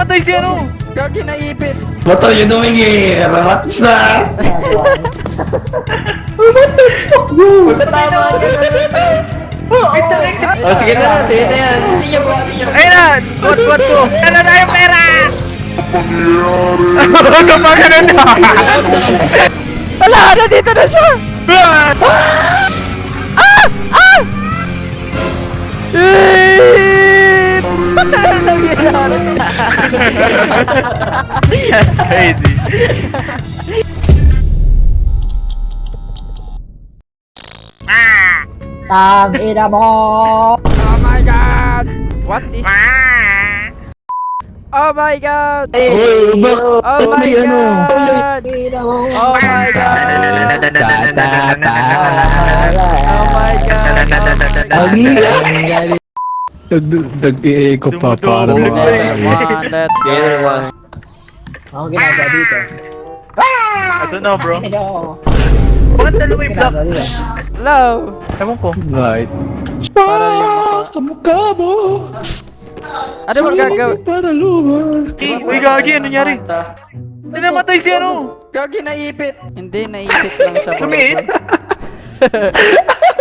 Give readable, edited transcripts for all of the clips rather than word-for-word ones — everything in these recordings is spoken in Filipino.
namatay si ano? Gagi naipit. What are you doing here? What's that? Tama yan. Oh, sige na yan. Hindi niyo po, Ayun na! What ko? Ano na yung pera? Kapag ano na? Wala na, dito na siya. Ano nangyayari? That's crazy. Tang ina mo! Oh my god! What is... Oh my god! Oh, Oh my god! Oh my god! Oh my god! Nag-i-echo pa para Dumudugo. Come on, let's go. Ako ginagawa dito. Ito na bro. Ito. Bakit dalawa yung block? Ginagawa dito. Hello! Ewan ko. Right. Para yung... Kamukha mo. Ano bang gagawin? Para luman. Uy, gagi, ano nangyari? Hindi namatay si ano? Gagi naipit. Hindi, naipit lang siya. Lumiit?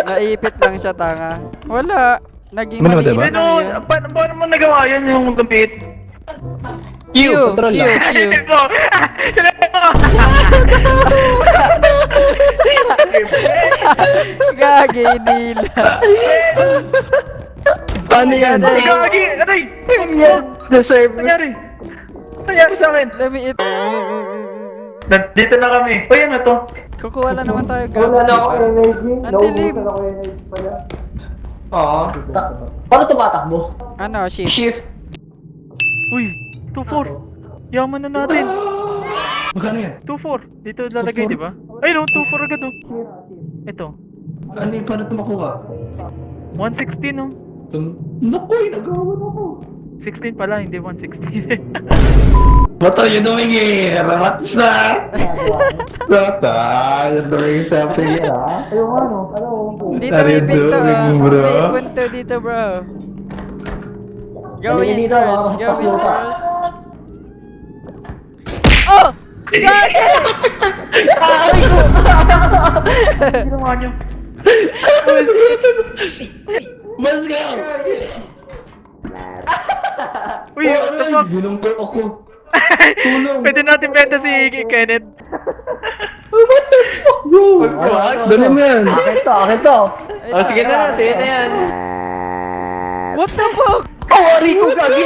Naipit lang siya, tanga. Wala. Naging Ano ba, maliit diba? lang Ano? yun. Paano mo nagawa yan yung lumit? Q! control Q! lang. Q! Ito! Ito! Gagi, nila. Paano yan? Gagi. Gagi! Aray! Deserve. Nangyari? Nangyari sa akin? Let me eat. Dito na kami. Uy, ano to? Kukuha lang naman tayo gamit, diba? Ang dilim. Oo. Paano tumatakbo? Ano, shift? Shift. Uy! 2-4! Yaman na natin! Magkano yan? 2-4! Dito lalagay, di ba? Ay no! 2-4 agad oh! Ito. Ano yung paano ito makuha? 116 oh! Naku, nagawan ako. 16 pala, hindi 116. What are you doing here? What's that? What are you doing something here? Dito What are may you pinto, doing, bro? May punto dito, bro. Go Halika in dito, first. Go makakapasok in ka. first. Oh! Gagi! Ginawa nyo. Mas ka! Uy, what the fuck? Binungkol ako. Tulong. Pwede natin benta si Kenneth. What the fuck, bro? Dali mo yan. Akin to. Oh, sige na yan. What the fuck? Awari ko, gagi.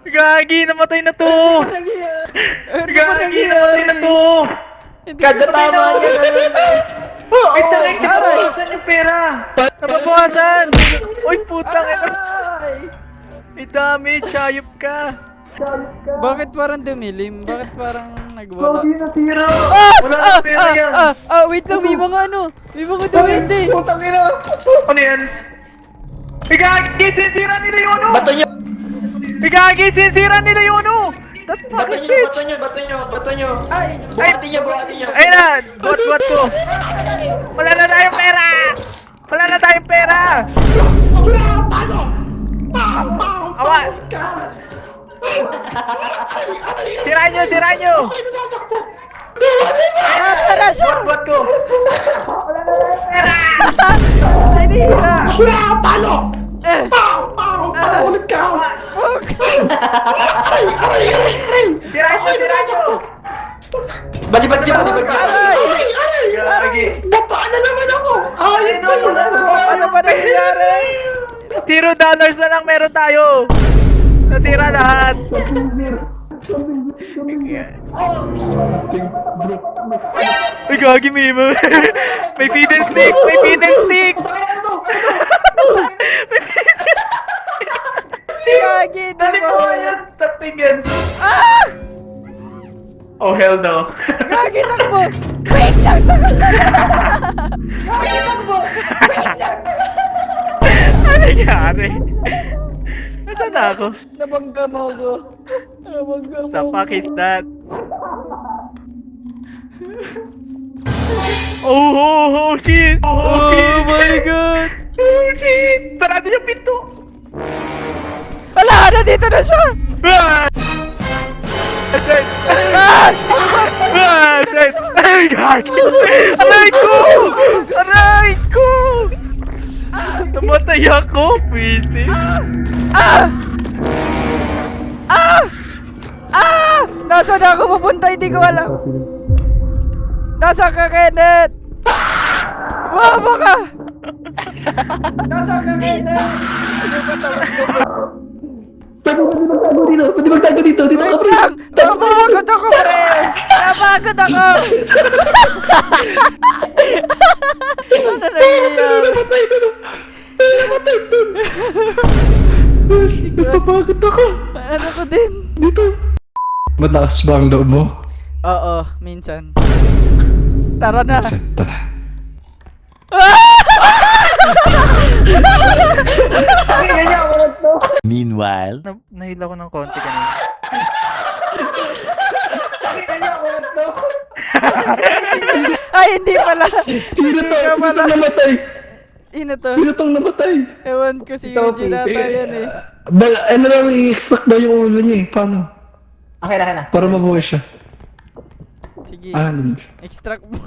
Gagi, namatay na to! Ano ba Gagi, namatay na nangyayari? to! Kada tama niya. Ay, taray, nababawasan yung pera! Nababawasan! Uy, putang ina! Ay! May damage, hayop ka! Bakit parang dumilim? Bakit parang nagwala? Gagi, nasira! Wala na pera yan! Wait lang, may mga ano? May mga duwende! Putang ina. Ano yan? May gagi, sinisira nila yung ano! Bato nyo. May gagi, sinisira nila yung ano! That's fucking shit! Bato nyo. Ay, buhatin nyo. Ayun na! Buhat ko! Wala na tayong pera! Wala na tayong pera! Awa! Sira nyo! Nasa na siya? Buhat ko! Sinira! Ulit ka. Sira nyo! Balibat nyo. Gagi! Bapaan na naman ako. Ayun pa yun. Ano ba nangyayari? $0 na lang meron tayo! Nasira lahat! Uy, gagi, may feed and stick! May feed and stick! Gagi, di Dali ba? mo yan! Taping yan! Oh, hell no! Gagi, takbo! Wait lang, takbo! Gagi, takbo! Wait lang, takbo! Ano nangyari? Nasaan na ako? Nabangga mo ako. Nabangga mo The fuck is that? Oh shit! Oh shit! my God! Oh shit! Sarado yung pinto! Nandito na siya! Ah! Ah! Ah! Shit! Ay, gagi! Aray ko! Aray ko! Namatay ako, pwede. Ah! Ah! Ah! Nasaan ako pupunta? Hindi ko alam. Nasaan ka, Kenneth? Bumaba ka! Nasaan ka, Kenneth? Pwede magtago dito. Dito ka, Wait pre. lang! Napagod ako, pre! Napagod ako! Ano nangyayari? Namatay doon. Namatay doon. Napapagod ako. Ano ko din? Dito. Mataas ba ang loob mo? Oo, minsan. Tara na. Tara. Meanwhile, Nahila ko ng konti kanina. Ay, hindi pala. Sino Hindi to? ka Sino pala. tong namatay? Sino to? Sino tong namatay? Ewan ko si Eugene ata yan eh. Ano lang, i-extract daw yung ulo niya eh. Paano? Okay na. Para mabuhay siya. Sige, Ano? extract mo.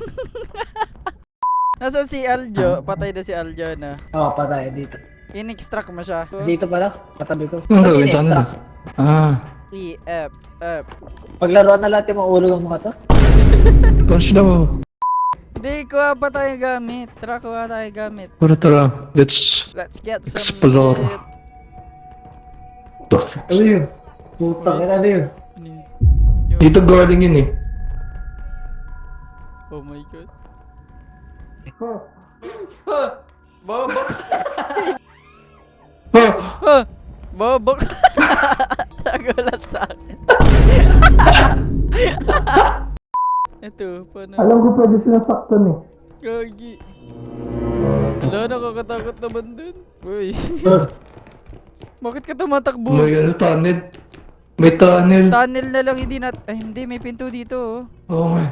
Nasa si Aljo? Patay na si Aljo na. Oo, patay. Dito. In-extract mo siya. Dito pala. Katabi ko. Ano gawin sa ano? E, F, F. Paglaruan na lahat yung mga ulo ng mga to. Paano sila mo? Hindi, kuha pa tayo gamit. Tara, kuha tayo gamit. Tara. Let's Let's get some Explore. shit. the fuck. Ano yun? Putang ina na yun. Ano yun? Dito galing yun eh. Oh my god. Bobok. Oh! Bobok. Nagulat sa akin. Ito, paano? Alam ko pwede sinasaktan eh. Gagi. Wala, nakakatakot naman dun. Uy. Bakit ka tumatakbo? May ano, tunnel. May tunnel. Tunnel na lang, hindi nat... Ay, hindi, may pinto dito, oh. Oo nga.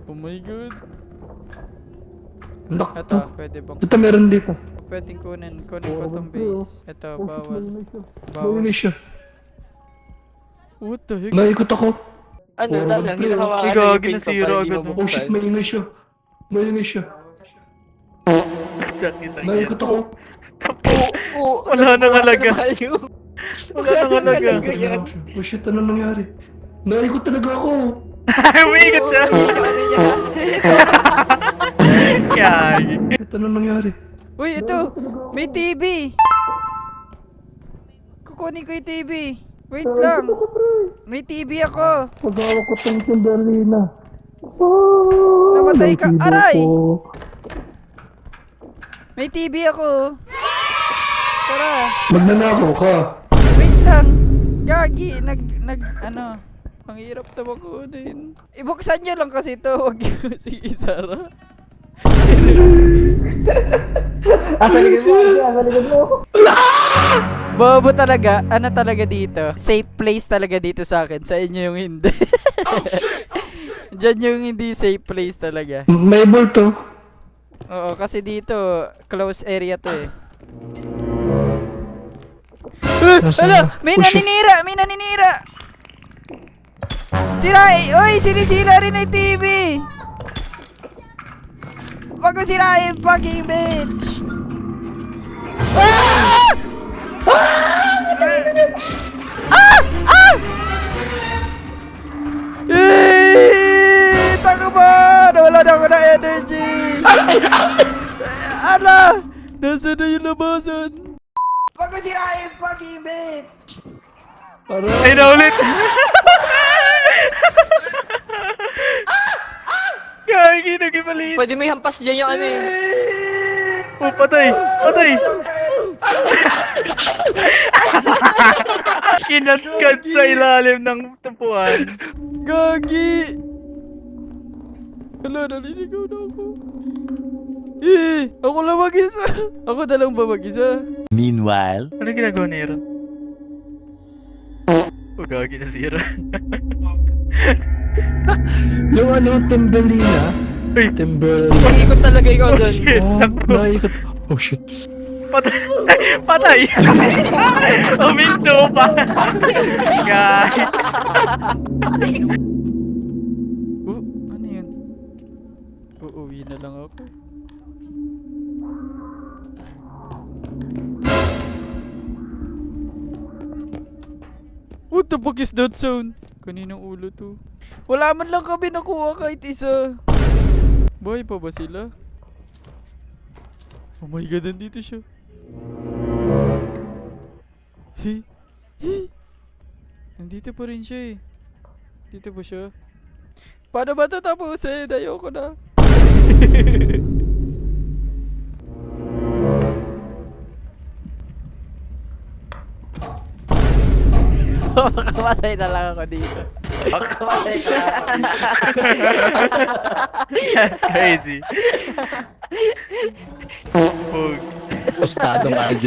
Oh my god. Lock Ito, to. pwede bang... Ito meron dito. Pwedeng kunin ko tong base. Ito, bawal. Bawal siya. What the heck? Naikot ako. ano na lang, hinahawakan Ikaw, na yung pinto ginasira para hindi agad. Oh mabuksan. shit, maingay siya. Maingay siya. Naikot ako. Wala nang halaga. Wala nang halaga. Oh shit, ano nangyari? Naikot talaga ako. Umiikot siya. Gagi. Shit, ano nangyari? Uy, ito! May TV! Kukunin ko yung TV. Wait lang. May TV ako. Pag-awak ko tong sandalina. Namatay ka. Naikibo Aray! ko. May TV ako. Tara. Magnanakaw ka. Wait lang. Gagi. Ano. Ang hirap na makunin. Ibuksan nyo lang kasi ito. Huwag nyo kasi isara. Asa likod mo? Asa likod mo? Bobo talaga. Ano talaga dito? Safe place talaga dito sa akin. Sa inyo yung hindi. Diyan yung hindi safe place talaga. May bulto. Oo, kasi dito, close area to eh. Nasaan Hala! na? May Oh, shit. naninira! May naninira! Sira! Uy! Sinisira rin ang TV! Wag mo sirain, fucking bitch! Ah! Ah! Ah! Tago ba? Nawala na ako ng energy! Ala! Nasaan na yung labasan? Wag mo sirain, fucking bitch! Ay na ulit. Gagi, nagibalik. Pwede may hampas dyan yung ano eh. Oh, patay. Patay. Kinatkat sa ilalim ng tupuan. Gagi! Hala, naliligaw na ako. Ako lang mag-isa. Ako na lang ba mag-isa? Meanwhile, Ano ginagawa ni Aaron? Oh, gagi, nasira. Yung ano, Timberlina. Uy, Timberlina. mag-ikot talaga ikaw oh doon. shit. Oh, Takbo. naikot. Oh shit. Patay! Patay! Uminto pa! Guys! Ano yun? Uuwi na lang ako. What the fuck is that sound? Kaninang ulo to? Wala man lang kami nakuha kahit isa. Buhay pa ba sila? Oh my god, nandito siya. Hey. Hey. Nandito pa rin siya eh. Dito ba siya? Paano ba ito tapusin? Ayoko na. Makamatay na lang ako dito. Makamatay na lang ako dito. That's crazy. Pug. Tostado ka, RJ.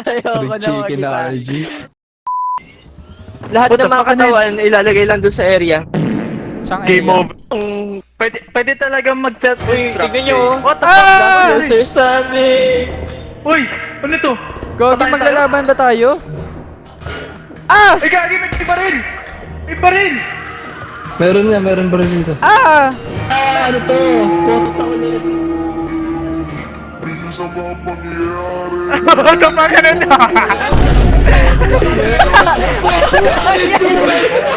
Ayoko na Chicken na, mag-isa. RJ. Lahat What ng the mga fuck, ano katawan, ilalagay lang doon sa area. Siyang Game area. over. Pwede talaga mag-chat Uy, with trap, tignan nyo, eh. oh. What the Ah! fuck? Last loser standing! Uy! Ano to? Gogi, Patay maglalaban ba tayo? Ah! Ay, gagi! May baril! May baril! Meron ba rin dito? Ah! Ah, ano to? Koto tao ulit. What the fuck? Ano to?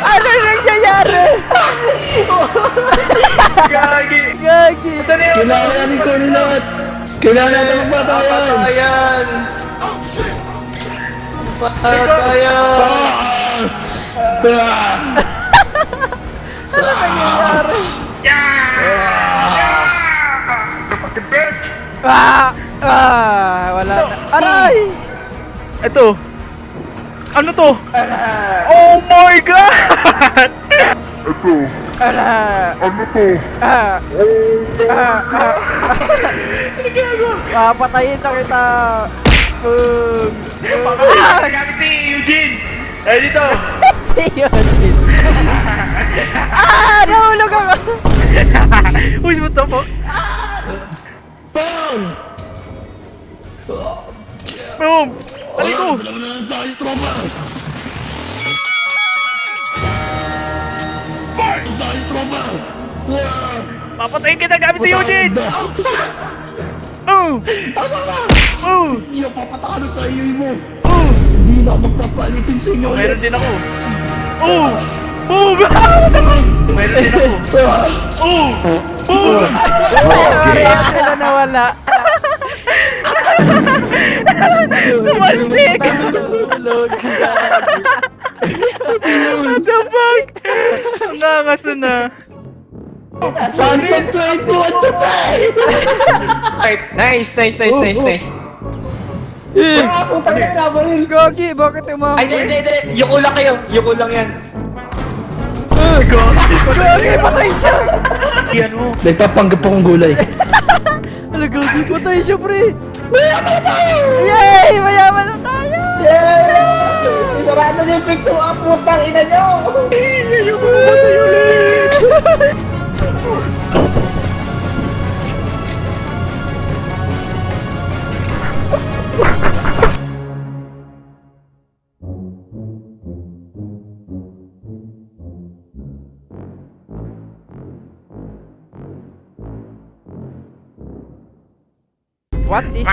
Ano nangyayari? Gagi! Gagi! Saan yun? Kailangan natin kunin lahat. Kailangan natin magpatayan. Patayan! Patayan! Ano nangyayari? Fucking bitch! Ah! Ah! Wala na. Aray! Ito. Ano to? Oh my god! Ara! Ano to? Ah! Papatayin na kita! Boom! Ah! Gamit si Eugene! Eh, dito! Si Yodin! Ah! Nahulog ako! Uy, what the fuck? Bang! Boom! Ali ko! Dalawa na lang tayo, tropa! Tayo, tropa! Papatayin kita gamit si Eugene! Oh! Asan ka? Oh! Hindi ako papatalo sa iyo mo! Oh! Hindi na ako magpapalipin sa inyo Meron ulit! din ako! Oh! Oh! Meron din ako! Oh! Oh! Kaya sila nawala. Tumalsik! Nahulog. What the fuck? Nangangaso na. Phantom 21 to tayo! Right, nice. Ah, putang ina na baril. Gogi, bakit Ay, umangkin? hindi. Yuko lang kayo. Yuko lang yan. Gogi, patay siya! Yan mo. Nagpapanggap akong gulay. Ala, Gogi, patay siya, pre! Mayaman na tayo! Yay! Mayaman na tayo! Yeah! Isarado niyo yung pinto, ah, putang ina nyo. What is...